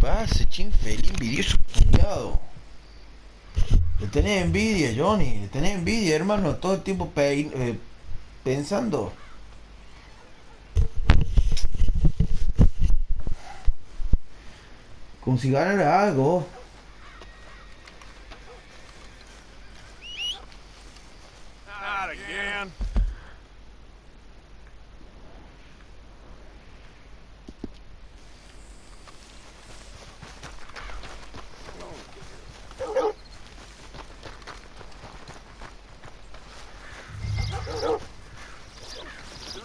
pasa, che infeliz, envidioso culiao? Le tenés envidia, Johnny, le tenés envidia, hermano, todo el tiempo pensando. Como si ganara algo. Not again.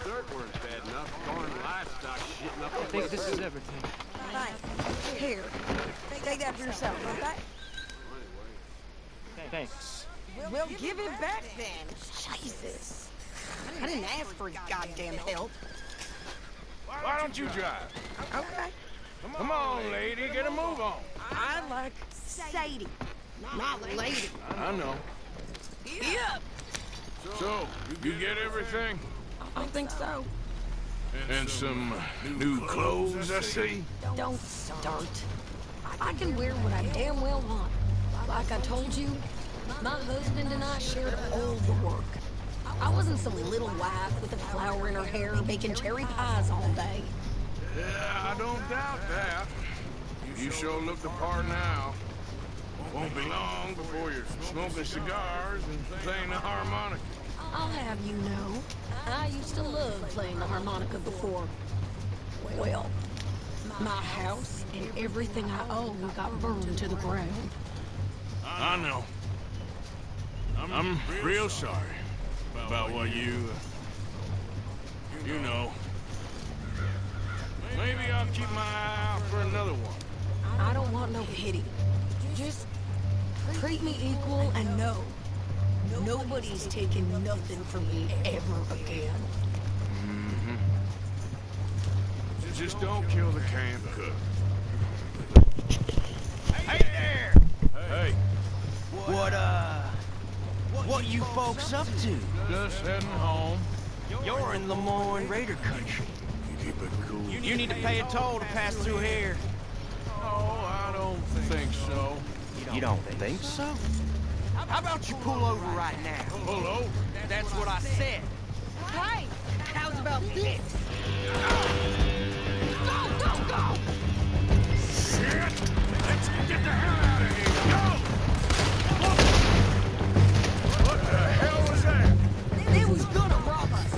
Dirt work's bad enough. Barn livestock shitting up. I think this is everything. Thanks. Here. Take that for yourself, okay? Thanks. Well, give it back then. Jesus. I didn't ask for his goddamn help. Why don't you drive? Okay. Come on, lady, get a move on. I like Sadie, not lady. I know. Yep. So, you get everything? I think so. And some new clothes, I see? Don't start. I can wear what I damn well want. Like I told you, my husband and I shared all the work. I wasn't some little wife with a flower in her hair baking cherry pies all day. Yeah, I don't doubt that. You sure look the part now. Won't be long before you're smoking cigars and playing the harmonica. I'll have you know, I used to love playing the harmonica before. Well, my house and everything I own got burned to the ground. I know. I'm real sorry about what you know. Maybe I'll keep my eye out for another one. I don't want no pity. Just treat me equal and know nobody's taking nothing from me ever again. Just don't kill the canned cook. Hey there! Hey, What you folks up to? just heading home. You're in Lemoyne Raider country. Keep it cool. You need to pay a toll to pass through here. Oh, I don't think so. You don't think so? How about you pull over right now? Pull over. That's what I said. Hey, how's about this? Go, go, go! Shit! Let's get the hell out of here! Go! What the hell was that? They was gonna rob us.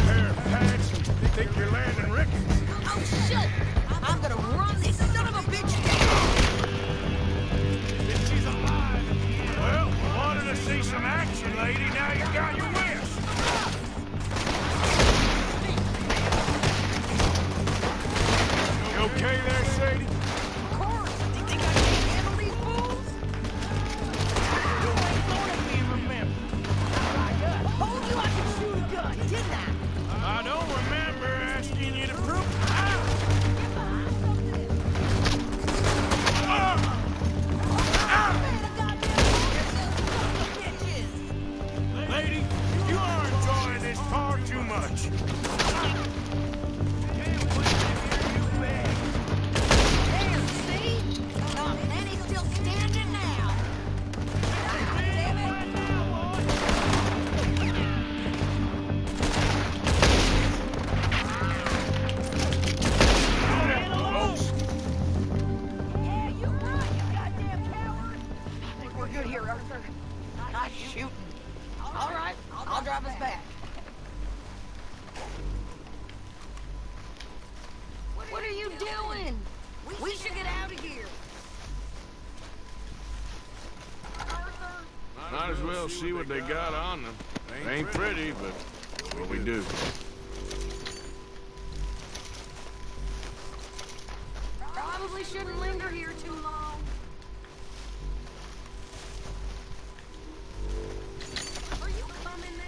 Pair of pants. Think you're landing Ricketts. Oh, shit! I'm gonna run this son of a bitch down! If she's alive. Well, wanted to see some action, lady. Now you got your wish. You okay there, Sadie? Of course! Do you think I can handle these fools? You ain't gonna be remembered. Told you I could shoot a gun, didn't I? I don't remember asking you to prove. Lady, you are enjoying this far too much. There, see? And he's still standing now. Damn it. Yeah, you're right, you goddamn coward. I think we're good here, Arthur. Nice shooting. All right, I'll drive us back. What are you doing? We should get out of here. Arthur? Might as well see what they got on them. They ain't pretty, but what we do. Probably shouldn't linger here too long. Are you coming then?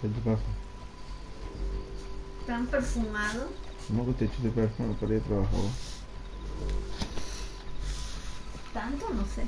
¿Qué te pasa? Tan perfumado. ¿Cómo que te echaste perfume para ir a trabajar? Tanto, no sé.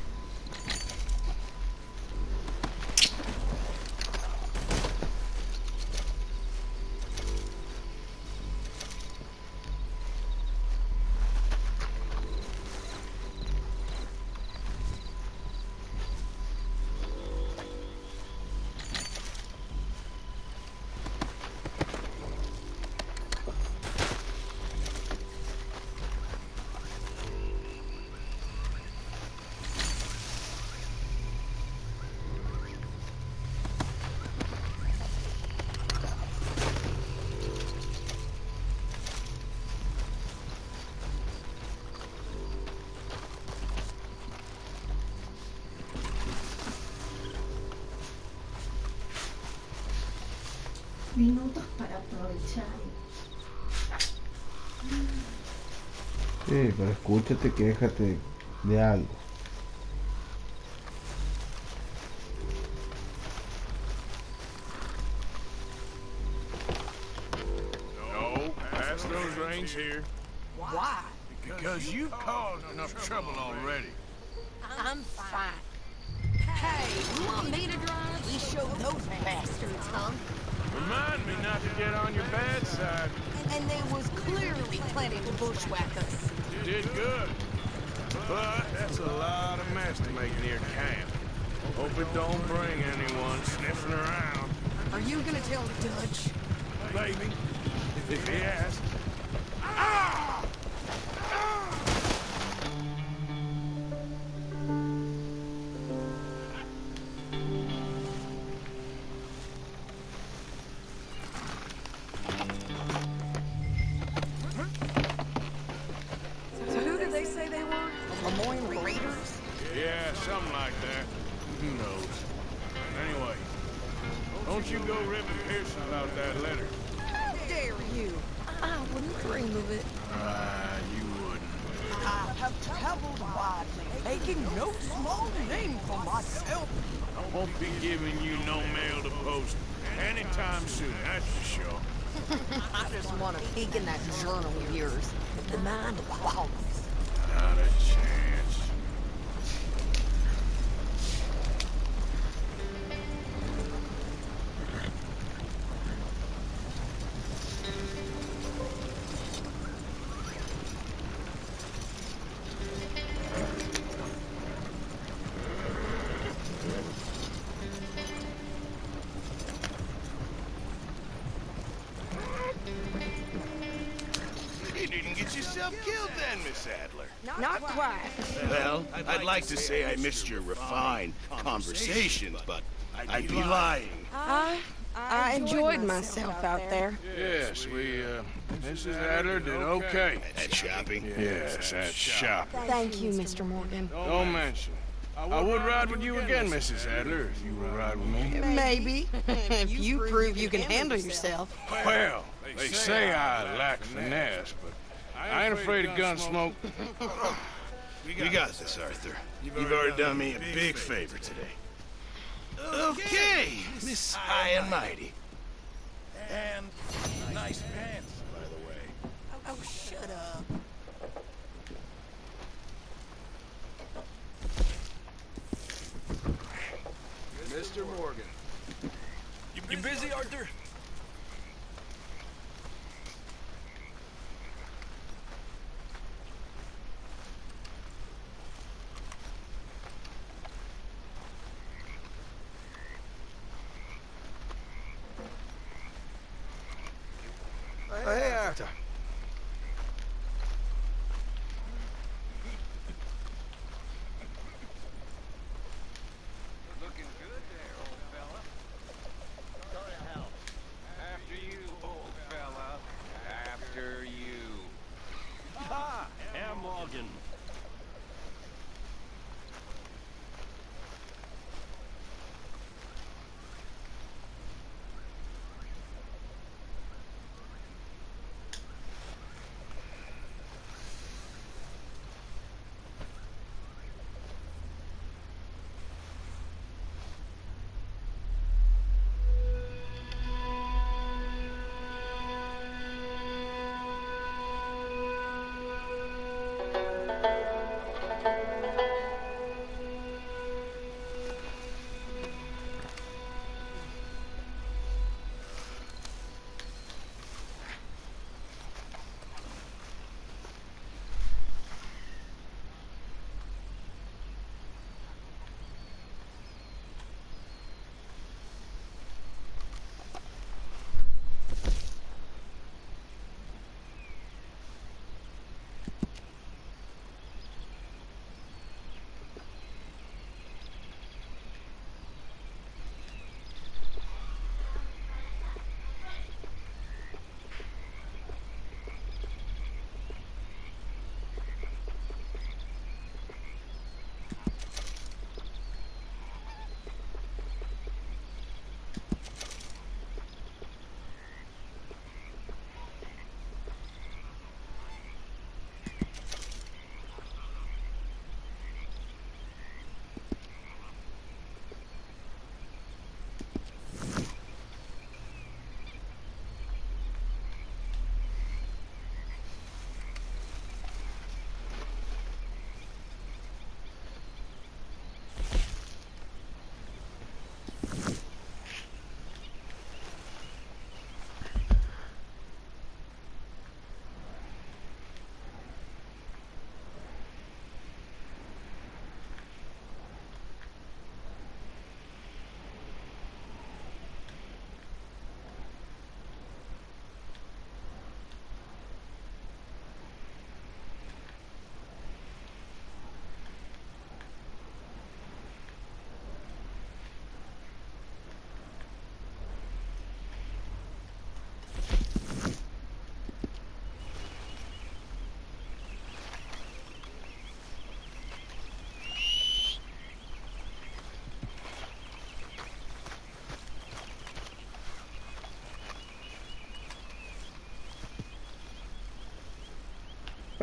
Minutos para aprovechar. Sí, pero escúchate, quéjate de algo. No, pass those reins here. Why? Because you've caused enough trouble already. I'm fine. Hey, you want me to drive? We showed those bastards, huh? Remind me not to get on your bad side. And there was clearly plenty to bushwhack us. You did good. But that's a lot of mess to make near camp. Hope it don't bring anyone sniffing around. Are you gonna tell the Dutch? Maybe. If he asks. Ah! So who did they say they were? Lemoyne Raiders? Yeah, something like that. Who knows? Anyway, don't you go ripping Pearson about that letter. How dare you? I wouldn't dream of it. You wouldn't. I have traveled widely, making no small name for myself. I won't be giving you no mail to post anytime soon, that's for sure. I just want to peek in that journal of yours. The mind of Wallace. Not a chance. You didn't get yourself killed then, Miss Adler. Not quite. Well, I'd like to say I missed your refined conversations, but I'd be lying. I enjoyed myself out there. Yes, Mrs. Adler did okay. At shopping? Yes, at shopping. Thank you, Mr. Morgan. Don't mention it. I would ride with you again, Mrs. Adler, if you would ride with me. Maybe. If you prove you can handle yourself. Well, they say I lack finesse, but I ain't afraid of gun smoke. We got this, Arthur. You've already done me a big favor today. Okay, Miss High and Mighty. And nice pants, by the way. Oh, shut up. Mr. Morgan. You busy, Arthur? Hey, Arthur. Looking good there, old fella. Go to hell. After you, old fella. After you. Ha! Herr Morgan.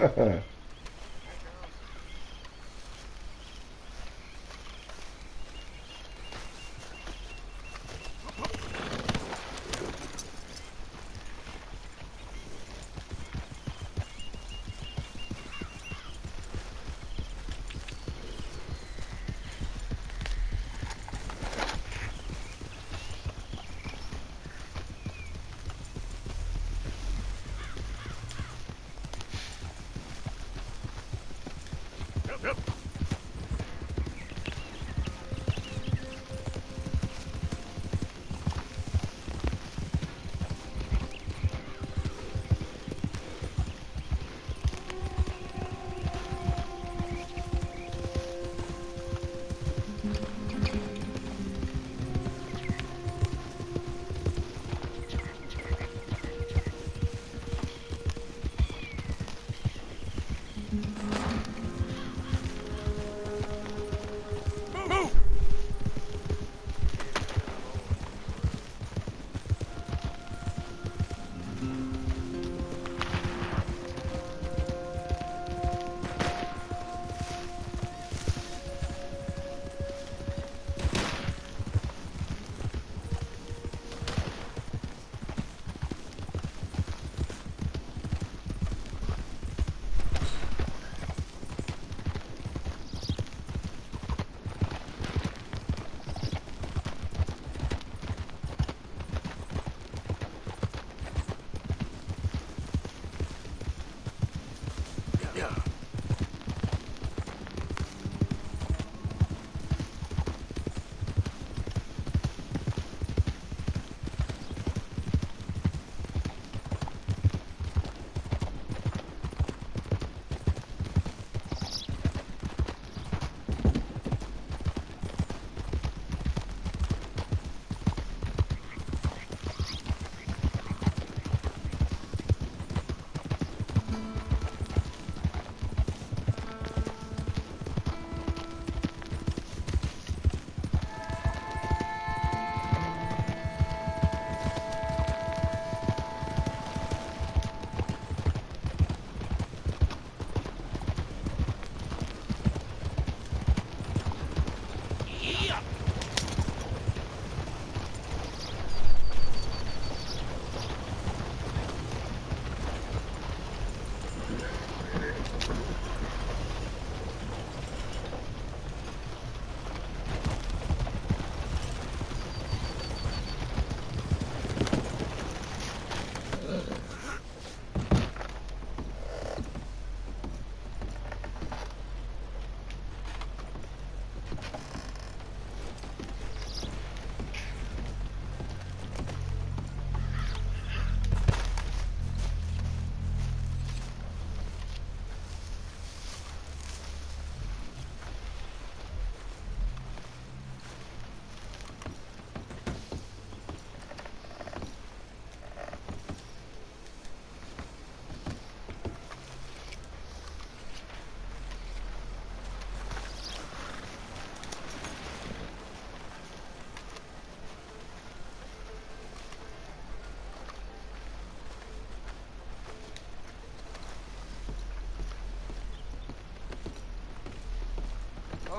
Yep.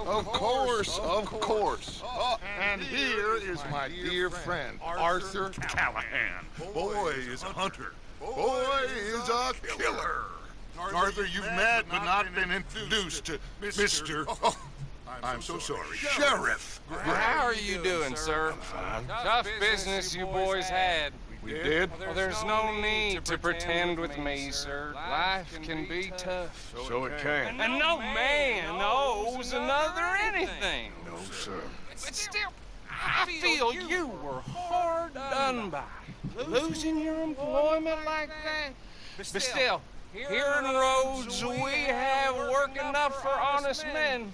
Of course. Oh, and here is my dear friend, Arthur Callahan. Boy is a hunter. Boy is a killer. Arthur, you've met but not been introduced to Mr. Oh, I'm so sorry. Sheriff. How are you doing, sir? Tough business you boys had. We did? Well, there's no need to pretend with me, sir. Life can be tough. So it can. And no man owes another anything. No, sir. But still, I feel you were hard done by. Losing your employment like that. But still, here in Rhodes, we have work enough for honest men.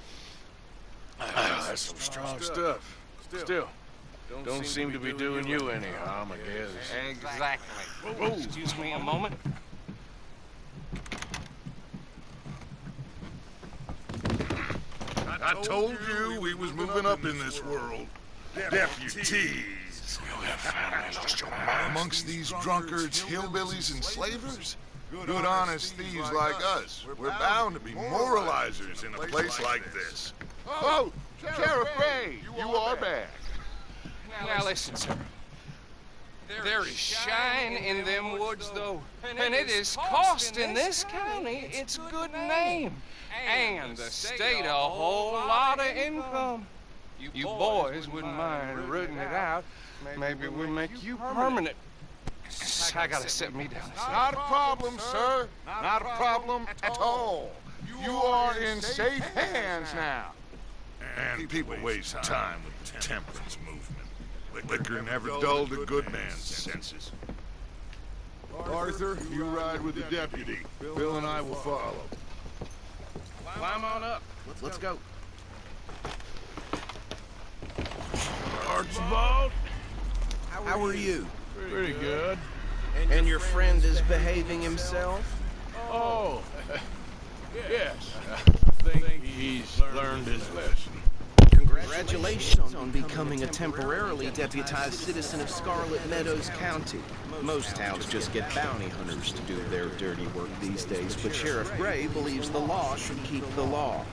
That's some strong stuff. Still, don't seem to be doing you any harm, I guess. Exactly. Excuse me a moment. I told you we was moving up in this world. Deputies. Amongst these drunkards, hillbillies, and slavers? Good honest thieves like us. We're bound to be moralizers in a place like this. Oh, Sheriff Gray, you are back. Now listen, sir. There is shine in them woods, though, and it is costing this county its good name, and the state a whole lot of income. You boys wouldn't mind rooting it out. Maybe we'll make you permanent. I gotta sit me down. Not a problem, sir. Not a problem at all. You are in safe hands now. And people waste time with the temperance movement. Liquor never dulled a good man's senses. Arthur, you ride with the deputy. Bill and I will follow. Climb on up. Let's go. Archibald? How are you? Pretty good. And your friend is behaving himself? Oh, yes. I think he's learned his lesson. Congratulations on becoming a temporarily deputized citizen of Scarlet Meadows County. Most towns just get bounty hunters to do their dirty work these days, but Sheriff Gray believes the law should keep the law.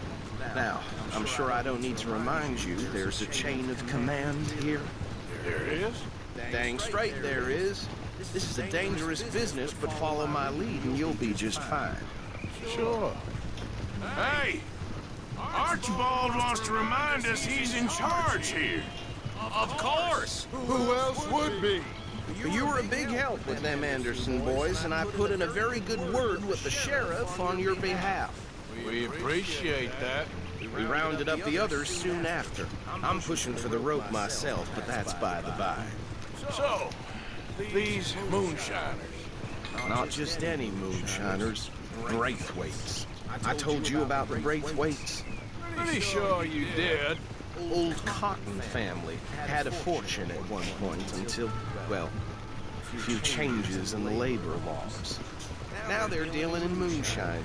Now, I'm sure I don't need to remind you there's a chain of command here. There is? Dang straight there is. This is a dangerous business, but follow my lead and you'll be just fine. Sure. Hey! Archibald wants to remind us he's in charge here. Of course. Who else would be? You were a big help with them Anderson boys, and I put in a very good word with the sheriff on your behalf. We appreciate that. We rounded up the others soon after. I'm pushing for the rope myself, but that's by the by. So, these moonshiners. Not just any moonshiners, Braithwaites. I told you about the Braithwaites. Pretty sure you did. Old Cotton family had a fortune at one point until, well, a few changes in the labor laws. Now they're dealing in moonshine.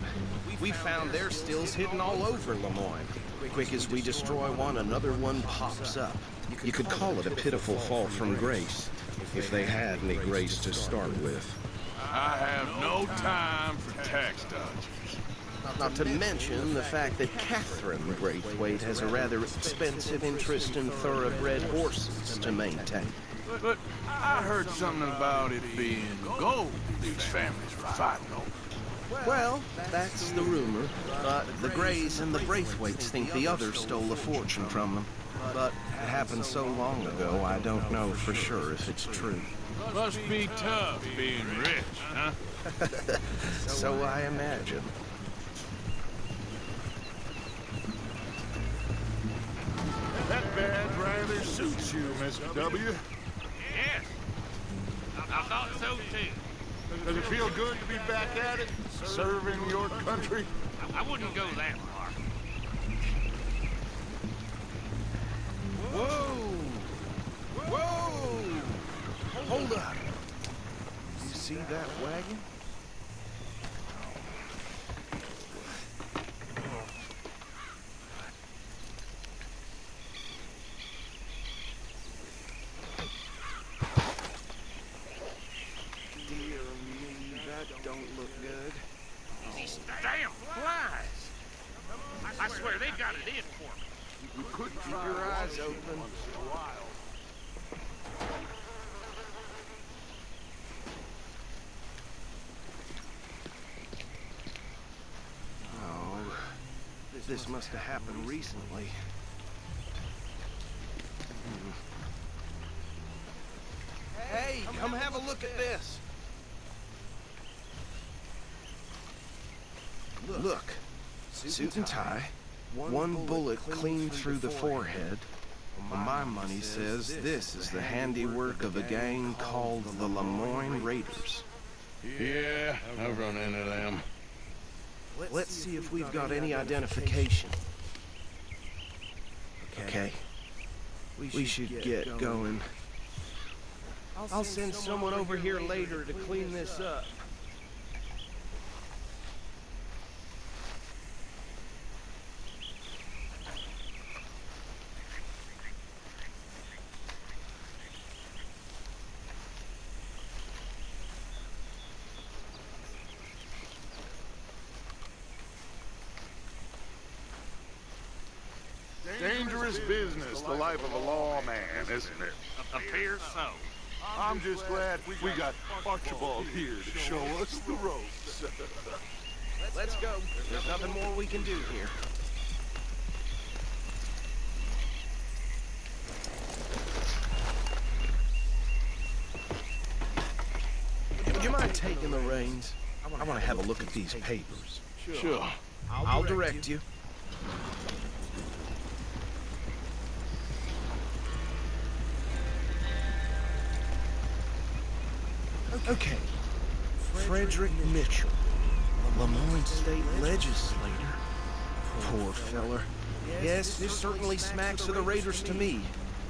We found their stills hidden all over Lemoyne. Quick as we destroy one, another one pops up. You could call it a pitiful fall from grace, if they had any grace to start with. I have no time for tax dodgers. Not to mention the fact that Catherine Braithwaite has a rather expensive interest in thoroughbred horses to maintain. But I heard something about it being gold these families were fighting over. Well, that's the rumor. But the Grays and the Braithwaites think the others stole a fortune from them. But it happened so long ago, I don't know for sure if it's true. Must be tough being rich, huh? So I imagine. That badge rather suits you, Mr. W. Yes. I thought so too. Does it feel good to be back at it, serving your country? I wouldn't go that far. Whoa! Whoa! Hold up. You see that wagon? Dear me, that don't look good. These damn flies! I swear they got it in for me. You could keep your eyes open. Oh, this must have happened recently. Hey, come have a look at this. Look, suit and tie, one bullet clean through the forehead. My money says this is the handiwork of a gang called the Lemoyne Raiders. Yeah, I've run into them. Let's see if we've got any identification. Okay. We should get going. I'll send someone over here later to clean this up. dangerous business, the life of a lawman, isn't it? Appears so. I'm just glad we got Archibald here to show us the ropes. Let's go. There's nothing more we can do here. Would you mind taking the reins? I want to have a look at these papers. Sure. I'll direct you. Okay. Frederick Mitchell, Lemoyne State Legislator. Poor feller. Yes, this certainly smacks of the Raiders to me.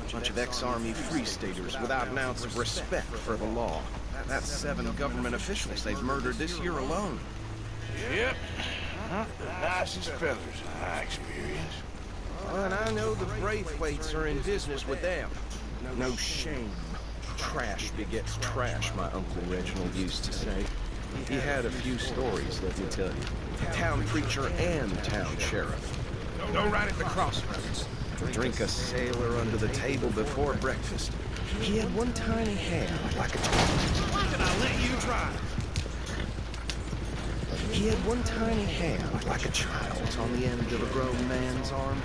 A bunch of ex-Army Free Staters without an ounce of respect for the law. That's 7 government officials they've murdered this year alone. Yep. Not the nicest fellas in my experience. Well, and I know the Braithwaites are in business with them. No shame. Trash begets trash, my Uncle Reginald used to say. He had a few stories, let me tell you. Town preacher and town sheriff. Go right at the crossroads. Drink a sailor under the table before breakfast. He had one tiny hand like a child. Can I let you drive? He had one tiny hand like a child's on the end of a grown man's arm.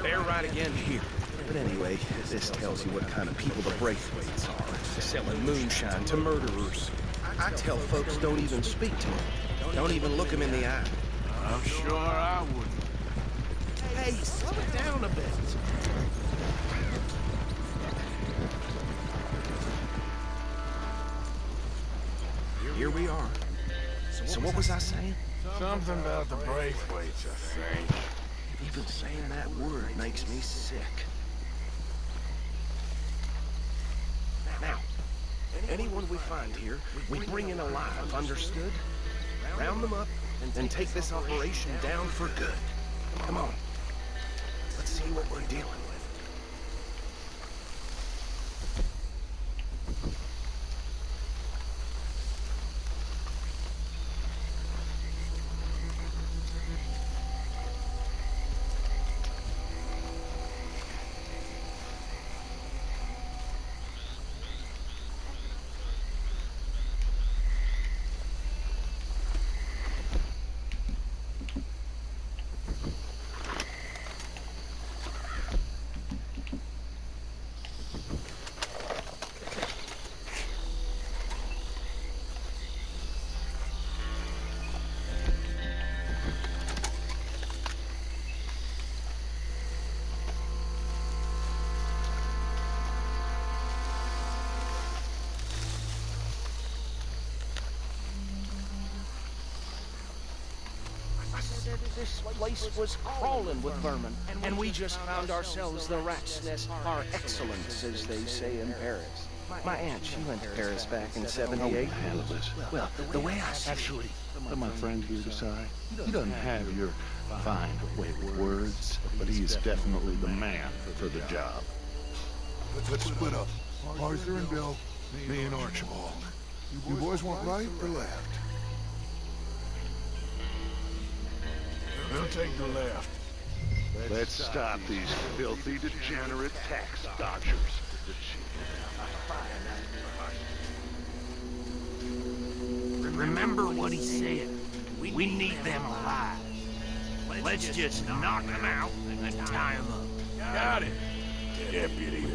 They're right again here. But anyway, this tells you what kind of people the Braithwaites are. Selling moonshine to murderers. I tell folks don't even speak to them. Don't even look them in the eye. I'm sure I wouldn't. Hey, slow it down a bit. Here we are. So what was I saying? Something about the Braithwaites, I think. Even saying that word makes me sick. Now, anyone we find here, we bring in alive, understood? Round them up, and then take this operation down for good. Come on. Let's see what we're dealing with. This place was crawling with vermin, and we just found ourselves the rat's nest par excellence, as they say in Paris. My aunt, she went to Paris back in '78. Well, the way I see Actually, let my friend here decide. He doesn't have your fine words, but he is definitely the man for the job. Let's split up. Arthur and Bill, me and Archibald. You boys want right or left? We'll take the left. Let's stop these filthy, degenerate tax dodgers. Remember what he said. We need them alive. Let's just knock them out and tie them up. Got it, Deputy